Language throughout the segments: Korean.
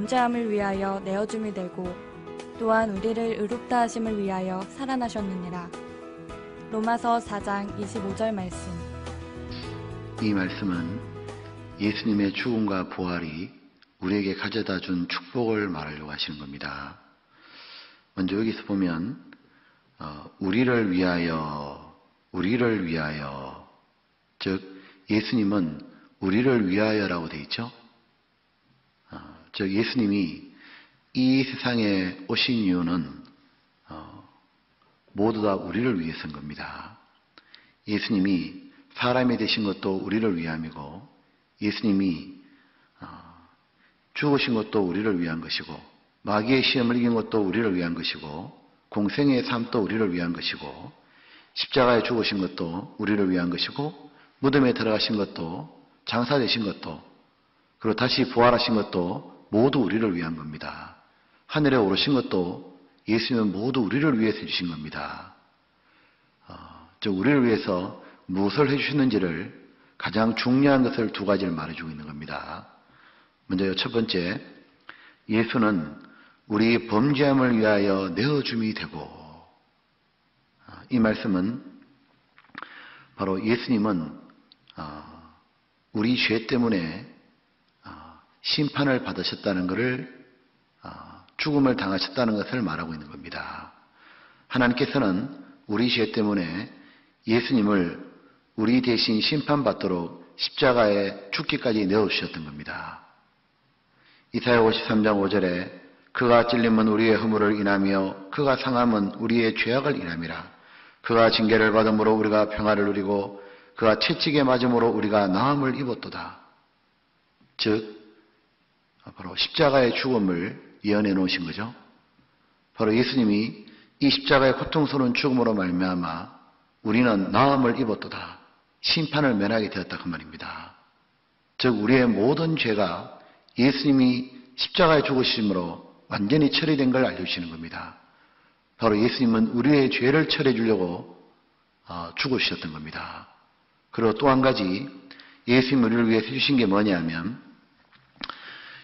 범죄함을 위하여 내어줌이 되고 또한 우리를 의롭다 하심을 위하여 살아나셨느니라. 로마서 4장 25절 말씀. 이 말씀은 예수님의 죽음과 부활이 우리에게 가져다 준 축복을 말하려고 하시는 겁니다. 먼저 여기서 보면 우리를 위하여, 즉 예수님은 우리를 위하여라고 되어 있죠. 즉 예수님이 이 세상에 오신 이유는 모두 다 우리를 위해서인 겁니다. 예수님이 사람이 되신 것도 우리를 위함이고, 예수님이 죽으신 것도 우리를 위한 것이고, 마귀의 시험을 이긴 것도 우리를 위한 것이고, 공생의 삶도 우리를 위한 것이고, 십자가에 죽으신 것도 우리를 위한 것이고, 무덤에 들어가신 것도, 장사되신 것도, 그리고 다시 부활하신 것도 모두 우리를 위한 겁니다. 하늘에 오르신 것도 예수님은 모두 우리를 위해서 해주신 겁니다. 즉 우리를 위해서 무엇을 해주셨는지를 가장 중요한 것을 두 가지를 말해주고 있는 겁니다. 먼저 첫 번째, 예수는 우리 범죄함을 위하여 내어줌이 되고, 이 말씀은 바로 예수님은 우리 죄 때문에 심판을 받으셨다는 것을, 죽음을 당하셨다는 것을 말하고 있는 겁니다. 하나님께서는 우리 죄 때문에 예수님을 우리 대신 심판받도록 십자가에 죽기까지 내어주셨던 겁니다. 이사야 53장 5절에 그가 찔림은 우리의 허물을 인하며 그가 상함은 우리의 죄악을 인함이라. 그가 징계를 받음으로 우리가 평화를 누리고 그가 채찍에 맞음으로 우리가 나음을 입었도다. 즉 바로 십자가의 죽음을 예언해 놓으신 거죠. 바로 예수님이 이 십자가의 고통스러운 죽음으로 말미암아 우리는 나음을 입었도다. 심판을 면하게 되었다 그 말입니다. 즉 우리의 모든 죄가 예수님이 십자가에 죽으심으로 완전히 처리된 걸 알려주시는 겁니다. 바로 예수님은 우리의 죄를 처리해 주려고 죽으셨던 겁니다. 그리고 또 한 가지 예수님 우리를 위해서 해주신 게 뭐냐면,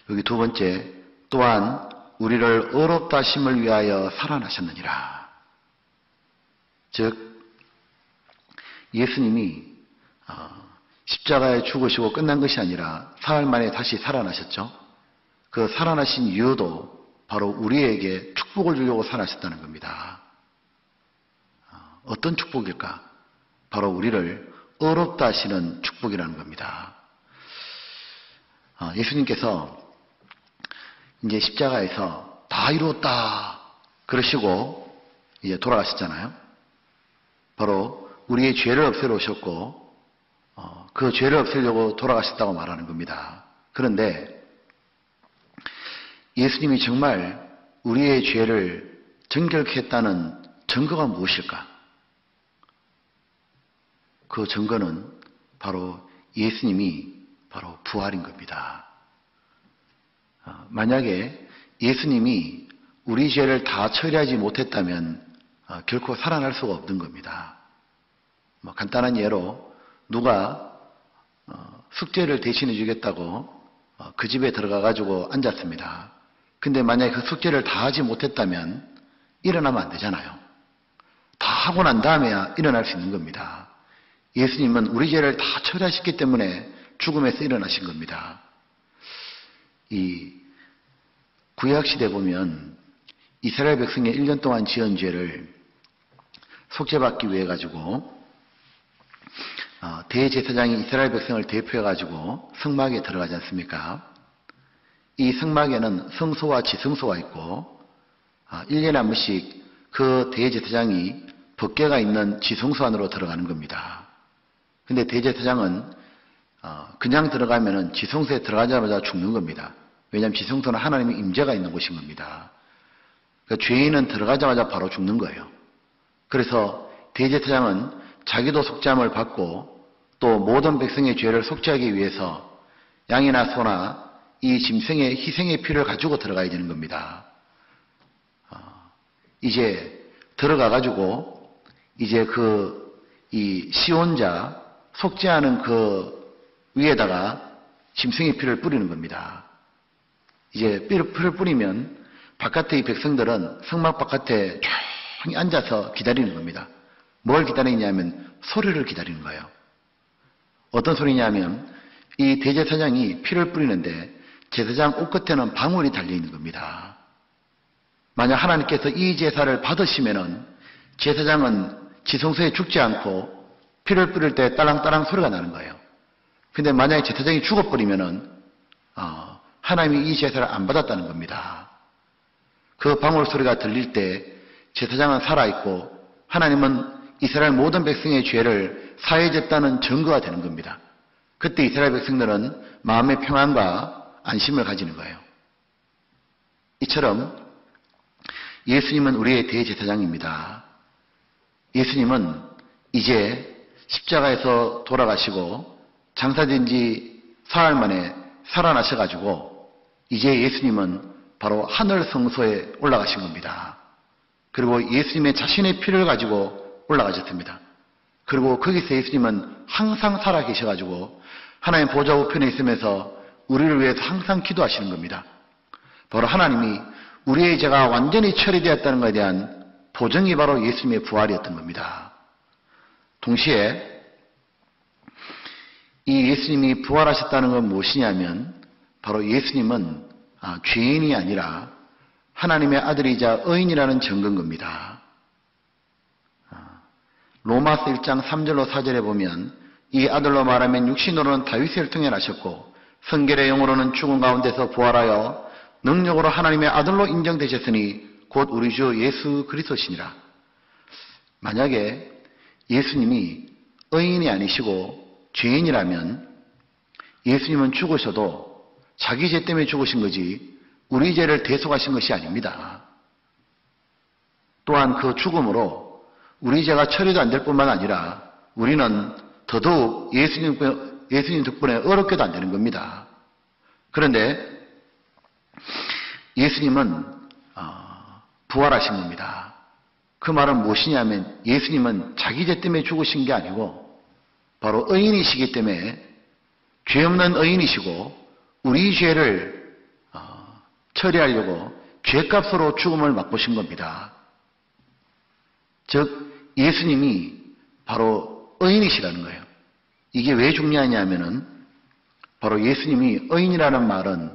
여기 두 번째, 또한 우리를 의롭다 하심을 위하여 살아나셨느니라. 즉 예수님이 십자가에 죽으시고 끝난 것이 아니라 사흘 만에 다시 살아나셨죠. 그 살아나신 이유도 바로 우리에게 축복을 주려고 살아나셨다는 겁니다. 어떤 축복일까? 바로 우리를 의롭다 하시는 축복이라는 겁니다. 예수님께서 이제 십자가에서 다 이루었다 그러시고 이제 돌아가셨잖아요. 바로 우리의 죄를 없애러 오셨고 그 죄를 없애려고 돌아가셨다고 말하는 겁니다. 그런데 예수님이 정말 우리의 죄를 정결케 했다는 증거가 무엇일까? 그 증거는 바로 예수님이 바로 부활인 겁니다. 만약에 예수님이 우리 죄를 다 처리하지 못했다면 결코 살아날 수가 없는 겁니다. 간단한 예로 누가 숙제를 대신해 주겠다고 그 집에 들어가 가지고 앉았습니다. 근데 만약에 그 숙제를 다 하지 못했다면 일어나면 안 되잖아요. 다 하고 난 다음에야 일어날 수 있는 겁니다. 예수님은 우리 죄를 다 처리하셨기 때문에 죽음에서 일어나신 겁니다. 이 구약시대 보면 이스라엘 백성의 1년 동안 지은 죄를 속죄받기 위해 가지고 대제사장이 이스라엘 백성을 대표해 가지고 성막에 들어가지 않습니까? 이 성막에는 성소와 지성소가 있고 1년에 한 번씩 그 대제사장이 법궤가 있는 지성소 안으로 들어가는 겁니다. 근데 대제사장은 그냥 들어가면은 지성소에 들어가자마자 죽는 겁니다. 왜냐하면 지성소는 하나님의 임재가 있는 곳인 겁니다. 그러니까 죄인은 들어가자마자 바로 죽는 거예요. 그래서 대제사장은 자기도 속죄함을 받고 또 모든 백성의 죄를 속죄하기 위해서 양이나 소나 이 짐승의 희생의 피를 가지고 들어가야 되는 겁니다. 이제 들어가가지고 이제 이 시혼자 속죄하는 그 위에다가 짐승의 피를 뿌리는 겁니다. 이제 피를 뿌리면 바깥의 이 백성들은 성막 바깥에 조용히 앉아서 기다리는 겁니다. 뭘 기다리냐면 소리를 기다리는 거예요. 어떤 소리냐면 이 대제사장이 피를 뿌리는데 제사장 옷 끝에는 방울이 달려있는 겁니다. 만약 하나님께서 이 제사를 받으시면은 제사장은 지성소에 죽지 않고 피를 뿌릴 때 딸랑딸랑 소리가 나는 거예요. 근데 만약에 제사장이 죽어버리면은 하나님이 이 제사를 안 받았다는 겁니다. 그 방울 소리가 들릴 때 제사장은 살아있고 하나님은 이스라엘 모든 백성의 죄를 사해졌다는 증거가 되는 겁니다. 그때 이스라엘 백성들은 마음의 평안과 안심을 가지는 거예요. 이처럼 예수님은 우리의 대제사장입니다. 예수님은 이제 십자가에서 돌아가시고 장사된 지 사흘 만에 살아나셔가지고 이제 예수님은 바로 하늘 성소에 올라가신 겁니다. 그리고 예수님의 자신의 피를 가지고 올라가셨습니다. 그리고 거기서 예수님은 항상 살아계셔가지고 하나님 보좌 우편에 있으면서 우리를 위해서 항상 기도하시는 겁니다. 바로 하나님이 우리의 죄가 완전히 처리되었다는 것에 대한 보증이 바로 예수님의 부활이었던 겁니다. 동시에 이 예수님이 부활하셨다는 건 무엇이냐면 바로 예수님은 죄인이 아니라 하나님의 아들이자 의인이라는 증거인 겁니다. 로마서 1장 3절로 4절에 보면 이 아들로 말하면 육신으로는 다윗의 혈통에 나셨고 성결의 영으로는 죽은 가운데서 부활하여 능력으로 하나님의 아들로 인정되셨으니 곧 우리 주 예수 그리스도시니라. 만약에 예수님이 의인이 아니시고 죄인이라면 예수님은 죽으셔도 자기 죄 때문에 죽으신 거지 우리 죄를 대속하신 것이 아닙니다. 또한 그 죽음으로 우리 죄가 처리도 안 될 뿐만 아니라 우리는 더더욱 예수님 덕분에 어렵게도 안 되는 겁니다. 그런데 예수님은 부활하신 겁니다. 그 말은 무엇이냐면 예수님은 자기 죄 때문에 죽으신 게 아니고 바로 의인이시기 때문에 죄 없는 의인이시고 우리 죄를 처리하려고 죄값으로 죽음을 맛보신 겁니다. 즉 예수님이 바로 의인이시라는 거예요. 이게 왜 중요하냐면은 바로 예수님이 의인이라는 말은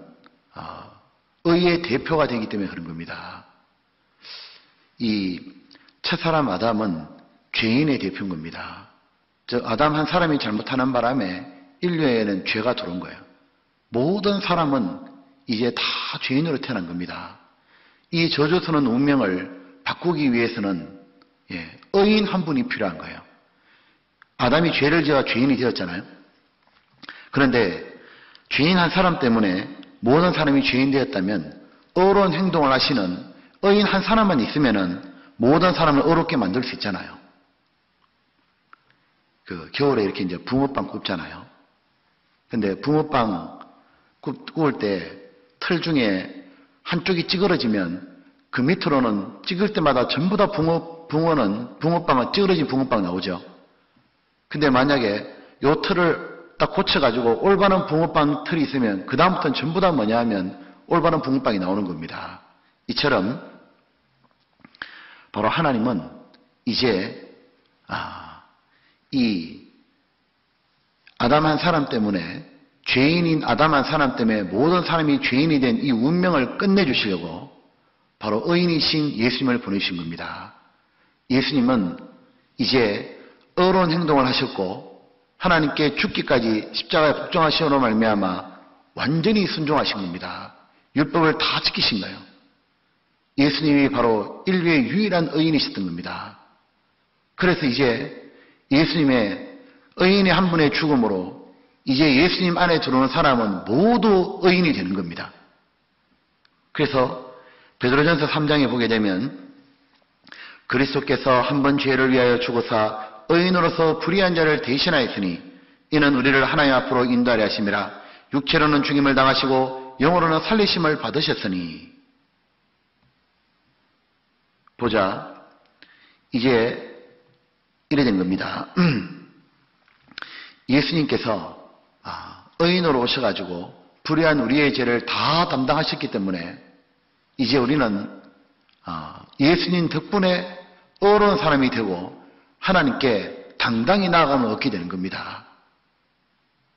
의의 대표가 되기 때문에 그런 겁니다. 이 첫사람 아담은 죄인의 대표인 겁니다. 즉 아담 한 사람이 잘못하는 바람에 인류에는 죄가 들어온 거예요. 모든 사람은 이제 다 죄인으로 태어난 겁니다. 이 저주스러운 운명을 바꾸기 위해서는 의인 한 분이 필요한 거예요. 아담이 죄를 지어 죄인이 되었잖아요. 그런데 죄인 한 사람 때문에 모든 사람이 죄인 되었다면 어려운 행동을 하시는 의인 한 사람만 있으면은 모든 사람을 어렵게 만들 수 있잖아요. 그 겨울에 이렇게 이제 붕어빵 굽잖아요. 근데 붕어빵 구울 때 틀 중에 한쪽이 찌그러지면 그 밑으로는 찍을 때마다 전부 다 붕어빵은 찌그러진 붕어빵 나오죠. 근데 만약에 요 틀을 딱 고쳐가지고 올바른 붕어빵 틀이 있으면 그 다음부터는 전부 다 뭐냐 하면 올바른 붕어빵이 나오는 겁니다. 이처럼 바로 하나님은 이제 이 아담 한 사람 때문에 죄인인 아담 한 사람 때문에 모든 사람이 죄인이 된 이 운명을 끝내주시려고 바로 의인이신 예수님을 보내주신 겁니다. 예수님은 이제 어려운 행동을 하셨고 하나님께 죽기까지 십자가에 복종하시므로 말미암아 완전히 순종하신 겁니다. 율법을 다 지키신 거예요. 예수님이 바로 인류의 유일한 의인이셨던 겁니다. 그래서 이제 예수님의 의인의 한 분의 죽음으로 이제 예수님 안에 들어오는 사람은 모두 의인이 되는 겁니다. 그래서 베드로전서 3장에 보게 되면 그리스도께서 한 번 죄를 위하여 죽으사 의인으로서 불의한 자를 대신하였으니 이는 우리를 하나님 앞으로 인도하려 하심이라. 육체로는 죽임을 당하시고 영으로는 살리심을 받으셨으니. 보자, 이제 이래 된 겁니다. 예수님께서 의인으로 오셔가지고 불의한 우리의 죄를 다 담당하셨기 때문에 이제 우리는 예수님 덕분에 어려운 사람이 되고 하나님께 당당히 나아가면 얻게 되는 겁니다.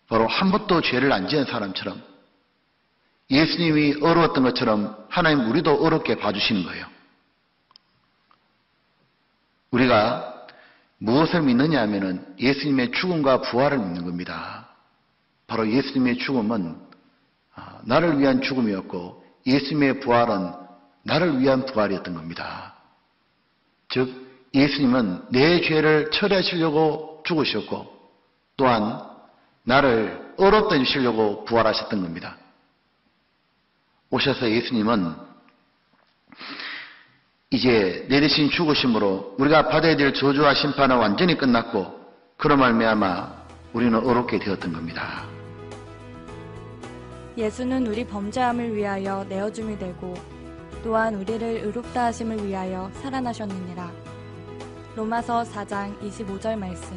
바로 한 번도 죄를 안 지은 사람처럼 예수님이 어려웠던 것처럼 하나님 우리도 어렵게 봐주시는 거예요. 우리가 무엇을 믿느냐 하면은 예수님의 죽음과 부활을 믿는 겁니다. 바로 예수님의 죽음은 나를 위한 죽음이었고 예수님의 부활은 나를 위한 부활이었던 겁니다. 즉 예수님은 내 죄를 처리하시려고 죽으셨고 또한 나를 어렵게 해주시려고 부활하셨던 겁니다. 오셔서 예수님은 이제 내 대신 죽으심으로 우리가 받아야 될 저주와 심판은 완전히 끝났고 그로 말미암아 우리는 어렵게 되었던 겁니다. 예수는 우리 범죄함을 위하여 내어줌이 되고 또한 우리를 의롭다 하심을 위하여 살아나셨느니라. 로마서 4장 25절 말씀.